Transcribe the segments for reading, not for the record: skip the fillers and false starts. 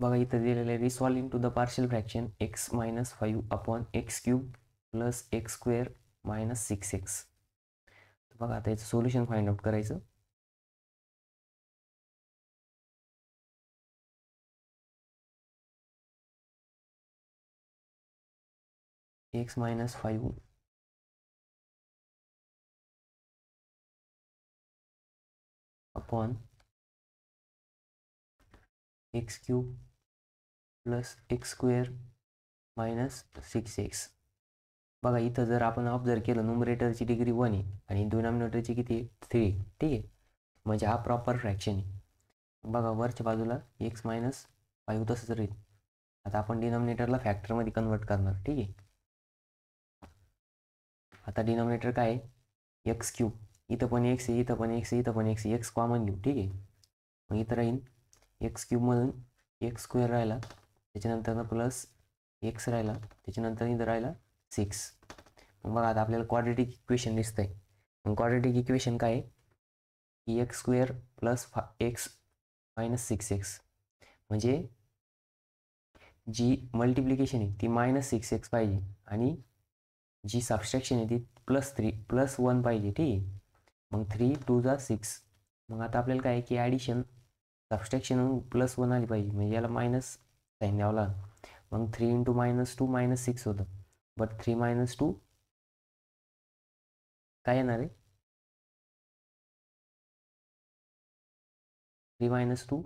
बघा इथं दिलेलं आहे resolving to the partial fraction x minus 5 upon x cube plus x square minus 6x. बघा आता याचं सोल्युशन फाइंड आउट करायचं. X minus 5 upon x cube plus x square minus 6x. बघा इथं जर आपण ऑब्झर्व केलं न्यूमरेटरची डिग्री 1 आहे आणि डिनॉमिनेटरची किती आहे 3. ठीक आहे, म्हणजे हा प्रॉपर फ्रॅक्शन आहे. बघा वरच्या बाजूला एक्स मायनस 5 तसंच राहील. आता आपण डिनॉमिनेटरला फॅक्टरमध्ये कन्वर्ट करणार. ठीक आहे, आता डिनॉमिनेटर काय आहे एक्स क्यूब, इथं पण एक्स आहे, इथं पण एक्स आहे, इथं पण एक्स आहे, एक्स कॉमन घेऊ. ठीक आहे, मग इथं राहील एक्स क्यूबमधून एक्स स्क्वेअर राहिला, त्याच्यानंतर प्लस एक्स राहिला, त्याच्यानंतर इथं राहिला 6. मग बघा आता आपल्याला क्वाड्रेटिक इक्वेशन दिसतंय. मग क्वाड्रेटिक इक्वेशन काय आहे की x square plus x minus 6x, म्हणजे जी मल्टिप्लिकेशन आहे ती मायनस 6x पाहिजे आणि जी सबस्ट्रॅक्शन आहे ती +1 पाहिजे. ठीक आहे, मग 3 2 जा 6. मग आता आपल्याला काय आहे की ॲडिशन सबस्ट्रॅक्शन +1 आली पाहिजे, म्हणजे याला मायनस साईन द्यावं लागेल. मग 3 × -2 -6 होतं. बट 3 - 2 काय येणार आहे 3 - 2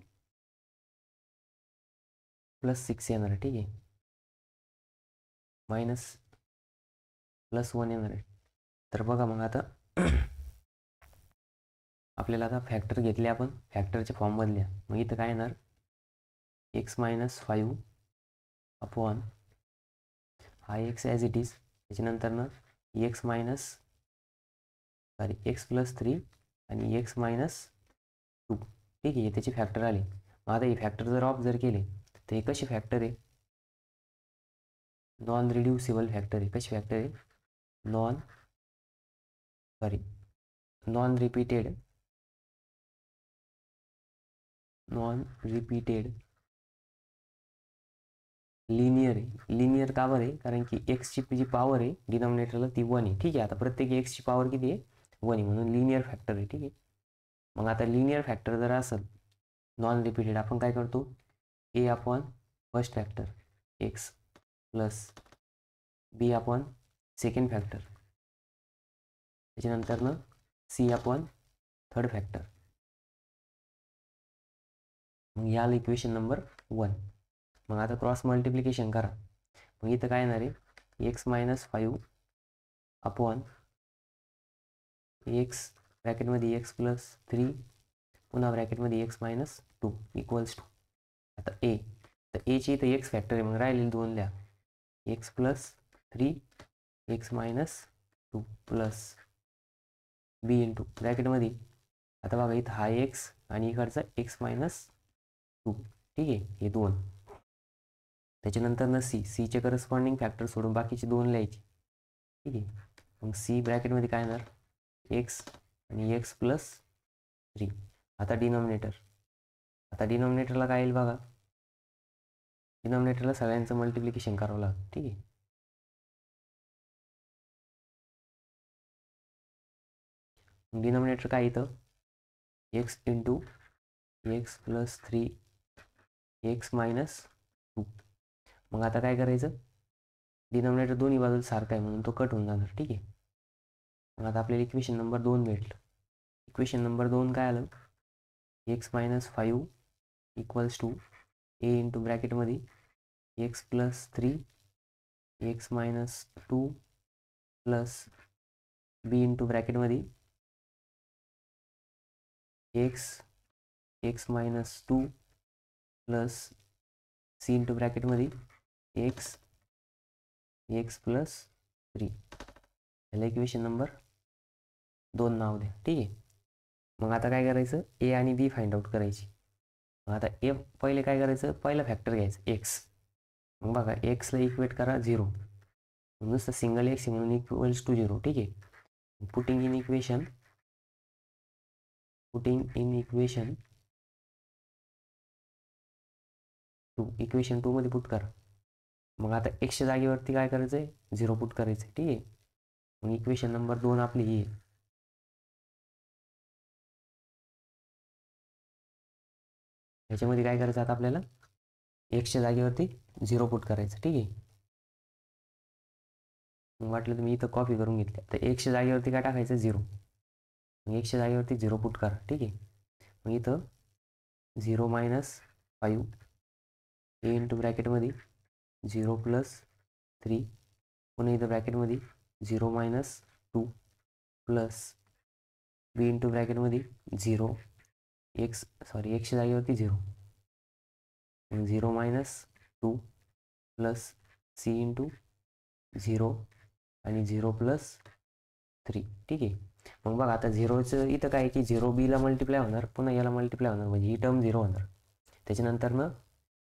+6 येणार आहे. ठीक आहे, मायनस +1 येणार आहे. तर बघा मग आता आपल्याला आता फॅक्टर घेतले, आपण फॅक्टरच्या फॉर्म बदल्या. मग इथं काय येणार एक्स मायनस 5 अपॉन हा एक्स ॲज इट इज, त्याच्यानंतर एक्स मायनस एक्स प्लस 3 आणि एक्स मायनस 2. ठीक आहे, त्याची फॅक्टर आली. मग आता हे फॅक्टर जर ऑब्झर्व केले तर हे कसे फॅक्टर आहे नॉन रिड्युसिबल फॅक्टर आहे. कशी फॅक्टर आहे नॉन रिपीटेड लिनियर आहे. लिनियर का बरं आहे, कारण की एक्सची जी पॉवर आहे डिनॉमिनेटरला ती 1 आहे. ठीक आहे, आता प्रत्येक एक्सची पॉवर किती आहे 1 आहे, म्हणून लिनियर फॅक्टर आहे. ठीक आहे, मग आता लिनियर फॅक्टर जर असेल नॉन रिपीटेड, आपण काय करतो a upon first factor x plus b upon second factor, त्याच्यानंतर सी अपॉन थर्ड फॅक्टर. मग या इक्वेशन नंबर 1. मग आता क्रॉस मल्टिप्लिकेशन करा. मग इथं काय येणार आहे एक्स मायनस 5 अपॉन एक्स ब्रॅकेटमध्ये एक्स प्लस 3 पुन्हा ब्रॅकेटमध्ये एक्स मायनस 2 इक्वल्स टू आता ए. तर एची इथं एक्स फॅक्टर आहे, मग राहिलेली 2 लिहा x plus 3 x minus 2 plus b into ब्रॅकेटमध्ये. आता बघा इथं हा एक्स आणि इकडचा एक्स मायनस 2. ठीक आहे, हे 2. त्याच्यानंतर सीचे करस्पॉन्डिंग फॅक्टर सोडून बाकीचे 2 लिहायचे. ठीक आहे, मग सी ब्रॅकेटमध्ये काय येणार एक्स आणि एक्स प्लस 3. आता डिनॉमिनेटरला काय येईल बघा, डिनॉमिनेटरला सगळ्यांचं मल्टिप्लिकेशन करावं लागतं. ठीक आहे, डिनॉमिनेटर काय येतं x into x plus 3 x minus 2. मग आता काय करायचं डिनॉमिनेटर दोन्ही बाजूला सारखा आहे म्हणून तो कट होऊन जाणार. ठीक आहे, मग आता आपल्याला इक्वेशन नंबर 2 भेटलं. इक्वेशन नंबर 2 काय आलं x minus 5 equals to a into ब्रॅकेटमध्ये x plus 3 x minus 2 plus b into ब्रॅकेटमध्ये x minus 2 plus c into ब्रॅकेटमध्ये एक्स प्लस 3. याला इक्वेशन नंबर 2 नाव द्या. ठीक आहे, मग आता काय करायचं ए आणि बी फाइंड आउट करायची. मग आता ए पहिले काय करायचं पहिला फॅक्टर घ्यायचं एक्स. मग बघा एक्सला इक्वेट करा 0, नुसतं सिंगल एक्स म्हणून इक्वल्स टू 0. ठीक आहे, पुटिंग इन इक्वेशन 2 2 इक्वेशन 2 मध्ये पुट करा. मग आता एक्सच्या जागेवरती काय करायचं आहे, 0 पुट करायचं आहे. ठीक आहे. मग इक्वेशन नंबर 2 आपली ही आहे. ह्याच्यामध्ये काय करायचं आता आपल्याला, एक्सच्या जागेवरती 0 पुट करायचं. ठीक आहे. मग वाटलं तर मी इथं कॉपी करून घेतली. तर एक्सच्या जागेवरती काय टाकायचं, 0. मग एक्सच्या जागेवरती 0 पुट करा. ठीक आहे. मग इथं 0 - 5 ए इंटू ब्रॅकेटमध्ये 0 + 3, पुन्हा इथं ब्रॅकेटमध्ये 0 - 2 प्लस बी इंटू ब्रॅकेटमध्ये 0 एक्सच्या जागेवरती 0, 0 - 2 प्लस सी इंटू 0 आणि 0 + 3. ठीक आहे. मग बघा आता 0चं इथं काय की 0 बीला मल्टिप्लाय होणार, पुन्हा याला मल्टिप्लाय होणार, म्हणजे ही टर्म 0 होणार. त्याच्यानंतरनं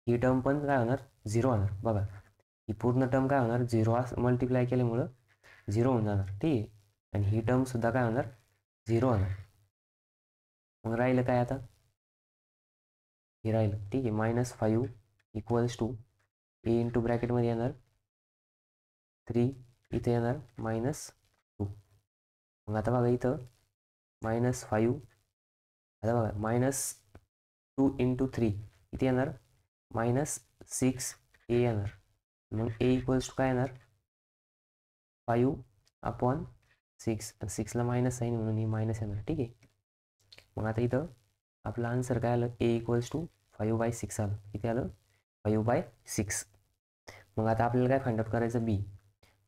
ही टर्म पण काय होणार, 0 होणार. बघा ही पूर्ण टर्म काय होणार, 0 मल्टिप्लाय केल्यामुळं 0 होऊन जाणार. ठीक आहे. आणि ही टर्मसुद्धा काय होणार, 0 होणार. मग राहिलं काय आता, हे राहिलं. ठीक आहे. -5 = ए इंटू ब्रॅकेटमध्ये येणार 3, इथे येणार -2. मग आता बघा इथं -5, आता बघा -2 × 3 इथे येणार -6 ए येणार. मग ए = काय येणार, 5/6. 6ला मायनस साईन म्हणून हे मायनस येणार. ठीक आहे. मग आता इथं आपलं आन्सर काय आलं, ए = 5/6 आलं. इथे आलं 5/6. मग आता आपल्याला काय फाइंड आउट करायचं, बी.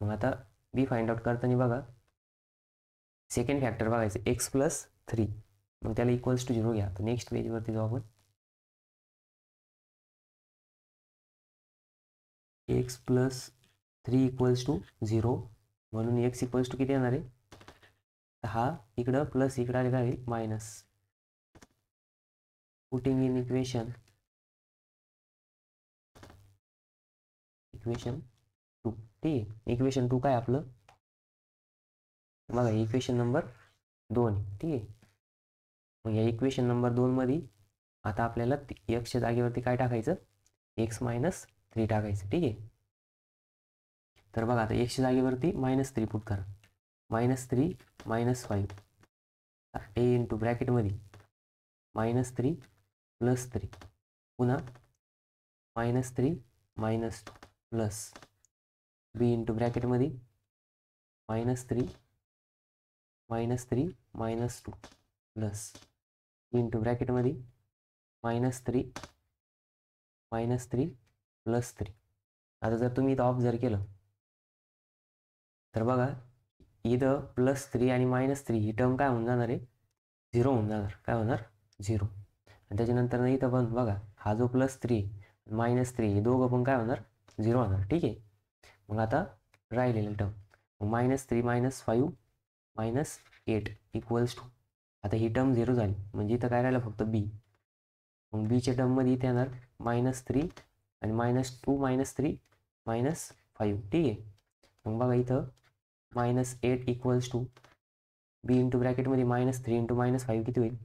मग आता बी फाइंड आउट करताना बघा सेकंड फॅक्टर बघायचं, x + 3. मग त्याला =0 घ्या. तर नेक्स्ट पेजवरती जाऊ आपण. x + 3 = 0, म्हणून x = किती येणार आहे, हा इकडं प्लस, इकडं आले काय होईल, मायनस. Putting in equation 2. ठीक आहे. इक्वेशन 2 काय आपलं, बघा इक्वेशन नंबर 2. ठीक आहे. मग या इक्वेशन नंबर 2 मध्ये आता आपल्याला एक्सच्या जागेवरती काय टाकायचं, x - 3 टाकायचं. ठीक आहे. तर बघा आता एक्सच्या जागेवरती -3 पुट करा. -3 - 5 ए इंटू ब्रॅकेटमध्ये -3 + 3, पुन्हा -3 - 2 plus b into ब्रॅकेटमध्ये -3 -3 - 2 plus b into ब्रॅकेटमध्ये -3 -3 + 3. आता जर तुम्ही इथं ऑब्झर्व केलं तर बघा इथं +3 आणि -3 ही टर्म काय होऊन जाणार आहे, 0 होऊन जाणार. काय होणार, 0. आणि त्याच्यानंतर इथं पण बघा हा जो +3 -3 हे दोघं पण काय होणार, 0 होणार. ठीक आहे. मग आता राहिलेलं टर्म, -3 - 5 -8 = आता ही टर्म 0 झाली, म्हणजे इथं काय राहिलं फक्त बी. मग बीच्या टर्ममध्ये इथे येणार -3 आणि -2 -3 -5. ठीक आहे. मग बघा इथं -8 = बी इंटू ब्रॅकेटमध्ये -3 × -5 किती होईल.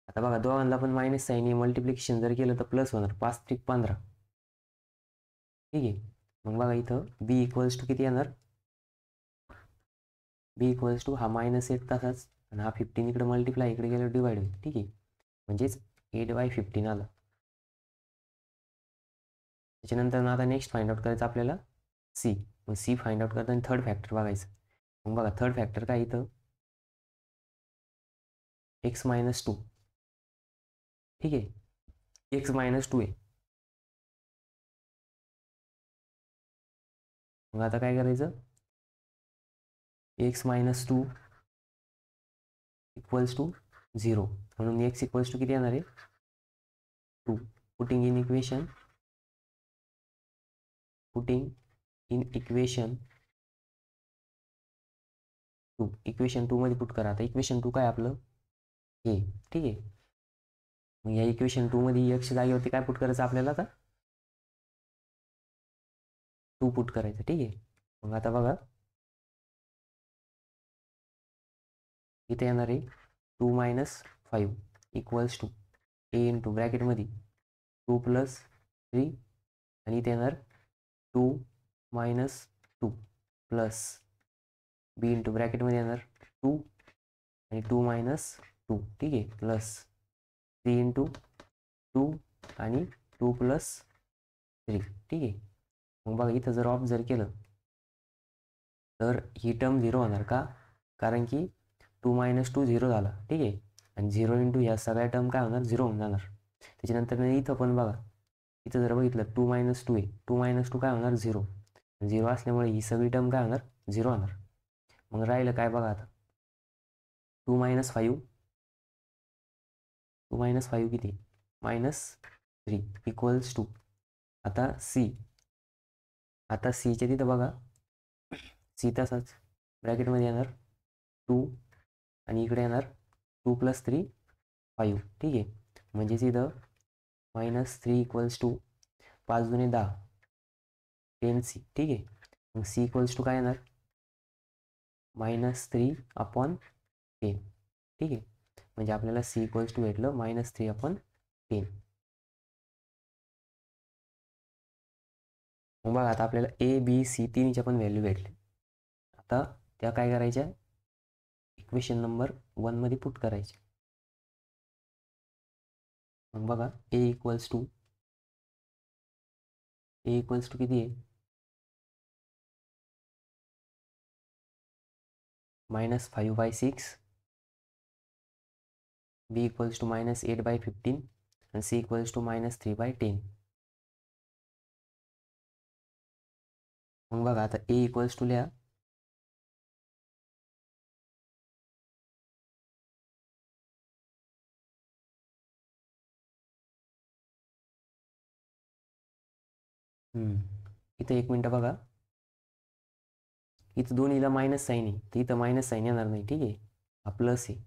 आता बघा दोघांना पण मायनस साईन मल्टिप्लिकेशन जर केलं तर प्लस होणार, 5 × 15. ठीक आहे. मग बघा इथं बी = किती येणार, बी = हा -8 तसाच, आणि हा 15 इकडे मल्टिप्लाय, इकडे गेलं डिवाइड होईल. ठीक आहे. म्हणजेच 8/15 आलं. त्याच्यानंतर आता नेक्स्ट फाइंड आउट करायचं आपल्याला सी. मग सी फाइंड आउट करताना थर्ड फॅक्टर बघायचं. मग बघा थर्ड फॅक्टर काय इथं, x - 2. ठीक आहे. x - 2 आहे. मग आता काय करायचं, x - 2 = 0, म्हणून x = किती येणार आहे, 2. Putting in equation 2. इक्वेशन 2 मध्ये पुट करा. आता इक्वेशन 2 काय आपलं हे. ठीक आहे. मग या इक्वेशन 2 मध्ये x जागेवरती काय पुट करायचं आपल्याला, आता 2 पुट करायचं. ठीक आहे. मग आता बघा इथे येणार आहे 2 - 5 = ए इंटू ब्रॅकेटमध्ये 2 प्लस 3 आणि इथे येणार 2 मायनस 2 प्लस बी इंटू ब्रॅकेटमध्ये येणार 2 आणि 2 मायनस 2 ठीक आहे प्लस 3 इंटू 2 आणि 2 प्लस 3 ठीक आहे. मग बघा इथं जर ऑफ जर केलं तर ही टर्म 0 होणार का, कारण की 2 मायनस 2 0 झाला ठीक आहे. आणि 0 इंटू ह्या सगळ्या टर्म काय होणार 0 होऊन जाणार. त्याच्यानंतर इथं पण बघा इथं जर बघितलं 2 मायनस 2 आहे, 2 मायनस 2 काय होणार 0. 0 असल्यामुळे ही सगळी टर्म काय होणार 0 होणार. मग राहिलं काय बघा आता 2 मायनस 5, 2 मायनस 5 किती -3 इक्वल्स टू आता सीच्या तिथं बघा सी तसाच ब्रॅकेटमध्ये येणार 2 आणि इकडे येणार 2 प्लस 3 5 ठीक आहे. म्हणजेच इथं -3 इक्वल्स टू 5 दुने 10 10C ठीक आहे. मग सी इक्वल्स टू काय येणार -3/10 ठीक आहे. म्हणजे आपल्याला सी इक्वल्स टू भेटलं -3/10. मग बघा आता आपल्याला ए बी सी तिन्हीच्या पण व्हॅल्यू भेटले. आता त्या काय करायच्या इक्वेशन नंबर 1 मध्ये पुट करायचे. मग बघा ए इक्वल्स टू किती आहे -5/6, b इक्वल्स टू -8/15 आणि c इक्वल्स टू -3/10. मग बघा आता ए इक्वल्स टू लिहा इथं एक मिनटं बघा इथं दोन्हीला मायनस साईन आहे तर इथं मायनस साईन येणार नाही ठीक आहे. हा प्लस आहे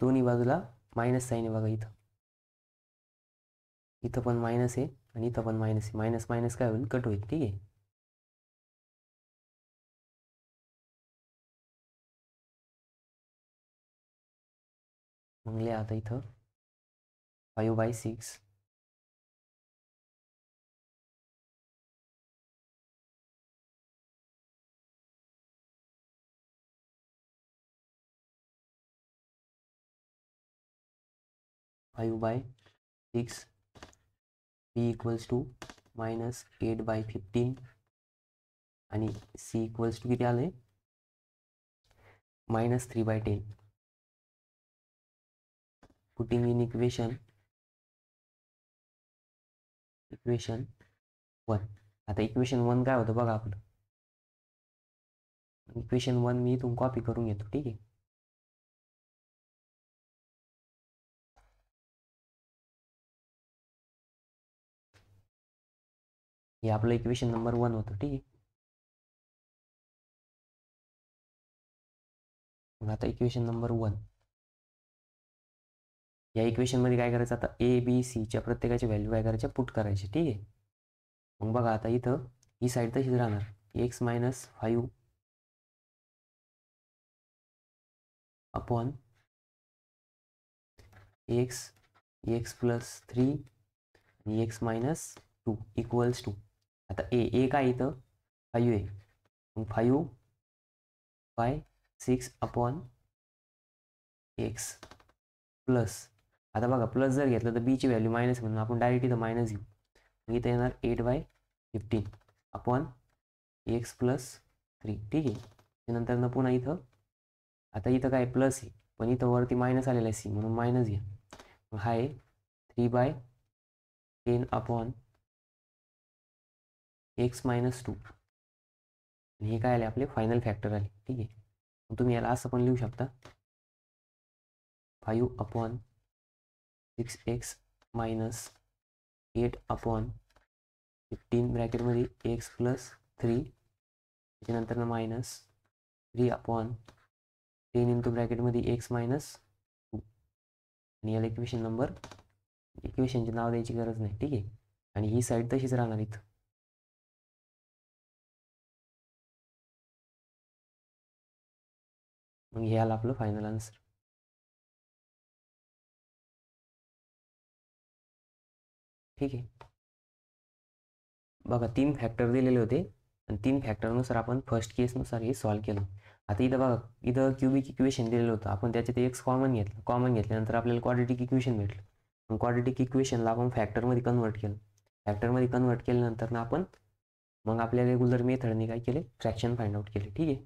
दोन्ही बाजूला मायनस साईन आहे बघा इथं पण मायनस आहे आणि इथं पण मायनस आहे. मायनस मायनस काय होईल कट होईल ठीक आहे. मग लिहा आता इथं 5/6 5/6 b इक्वल्स टू -8/15 आणि c इक्वल्स टू किती आले -3/10. Putting in equation 1. आता इक्वेशन 1 काय होतं बघा आपलं इक्वेशन 1 मी इथून कॉपी करून घेतो ठीक आहे. हे आपलं इक्वेशन नंबर 1 होतं ठीक आहे. मग आता इक्वेशन नंबर 1 या इक्वेशन मध्ये काय करायचं आता ए बी सीच्या प्रत्येकाची व्हॅल्यू काय करायच्या पुट करायची ठीक आहे. मग बघा आता इथं ही साईड तशीच राहणार x - 5 अपॉन x प्लस 3 आणि x -2 इक्वल्स टू आता ए काय इथं 5 आहे मग 5/6 अपॉन x प्लस आता बघा प्लस जर घेतलं तर बीची व्हॅल्यू मायनस म्हणून आपण डायरेक्ट इथं मायनस घेऊ. मग इथं येणार 8/15 अपॉन x प्लस 3 ठीक आहे. त्यानंतर पुन्हा इथं आता इथं काय प्लस आहे पण इथं वरती मायनस आलेला आहे सी म्हणून मायनस घ्या. मग हा आहे 3/10 अपॉन x -2 आणि हे काय आले आपले फायनल फॅक्टर आले ठीक आहे. मग तुम्ही याला असं पण लिहू शकता 5/6x -8 अपॉन 15 ब्रॅकेटमध्ये x प्लस 3 त्याच्यानंतर -3/10 इंटू ब्रॅकेटमध्ये x -2 आणि याला इक्वेशनचे नाव द्यायची गरज नाही ठीक आहे. आणि ही साईड तशीच राहणार इथं. मग हे आलं आपलं फायनल आन्सर. ठीक आहे. बघा 3 फॅक्टर दिलेले होते आणि 3 फॅक्टरनुसार आपण फर्स्ट केसनुसार हे सॉल्व्ह केलं. आता इथं बघा, इथं क्युबिक इक्वेशन दिलेलं होतं, आपण त्याच्यात एक्स कॉमन घेतल्यानंतर आपल्याला क्वाड्रेटिक इक्वेशन भेटलं. मग क्वाड्रेटिक इक्वेशनला आपण फॅक्टरमध्ये कन्वर्ट केलं. फॅक्टरमध्ये कन्वर्ट केल्यानंतर ना आपण मग आपल्या रेग्युलर मेथडने काय केले, फ्रॅक्शन फाइंड आउट केले. ठीक आहे.